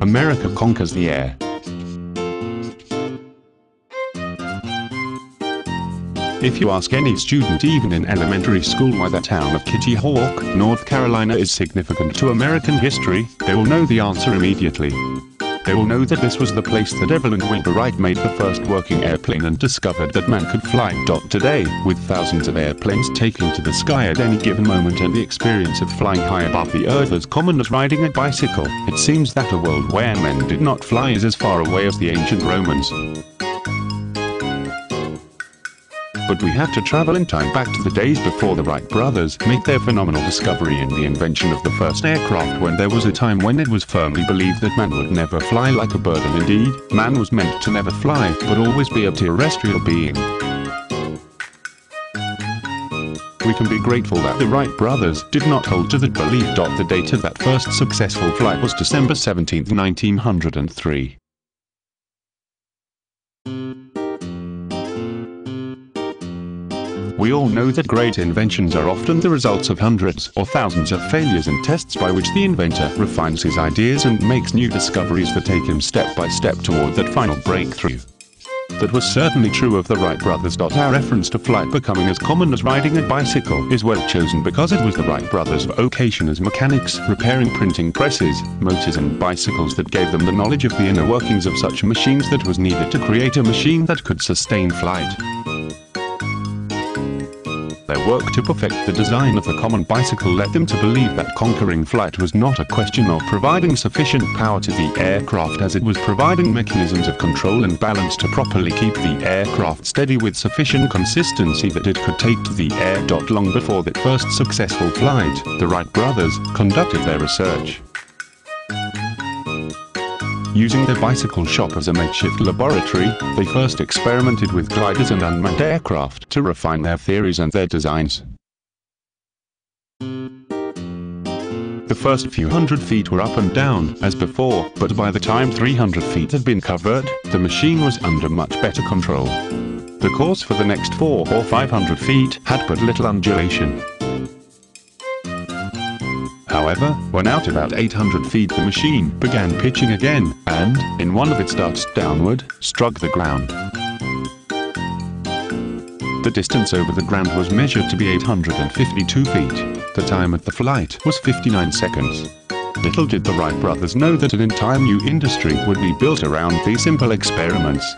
America conquers the air. If you ask any student even in elementary school why the town of Kitty Hawk, North Carolina is significant to American history, they will know the answer immediately. They will know that this was the place that Evelyn Wilbur Wright made the first working airplane and discovered that man could fly. Today, with thousands of airplanes taking to the sky at any given moment and the experience of flying high above the earth as common as riding a bicycle, it seems that a world where men did not fly is as far away as the ancient Romans. But we have to travel in time back to the days before the Wright brothers made their phenomenal discovery in the invention of the first aircraft, when there was a time when it was firmly believed that man would never fly like a bird, and indeed, man was meant to never fly, but always be a terrestrial being. We can be grateful that the Wright brothers did not hold to that belief. The date of that first successful flight was December 17, 1903. We all know that great inventions are often the results of hundreds or thousands of failures and tests by which the inventor refines his ideas and makes new discoveries that take him step by step toward that final breakthrough. That was certainly true of the Wright brothers. Our reference to flight becoming as common as riding a bicycle is well chosen, because it was the Wright brothers' vocation as mechanics, repairing printing presses, motors and bicycles, that gave them the knowledge of the inner workings of such machines that was needed to create a machine that could sustain flight. Their work to perfect the design of the common bicycle led them to believe that conquering flight was not a question of providing sufficient power to the aircraft, as it was providing mechanisms of control and balance to properly keep the aircraft steady with sufficient consistency that it could take to the air. Long before that first successful flight, the Wright brothers conducted their research. Using their bicycle shop as a makeshift laboratory, they first experimented with gliders and unmanned aircraft to refine their theories and their designs. The first few hundred feet were up and down, as before, but by the time 300 feet had been covered, the machine was under much better control. The course for the next 400 or 500 feet had but little undulation. However, when out about 800 feet the machine began pitching again, and, in one of its darts downward, struck the ground. The distance over the ground was measured to be 852 feet. The time of the flight was 59 seconds. Little did the Wright brothers know that an entire new industry would be built around these simple experiments.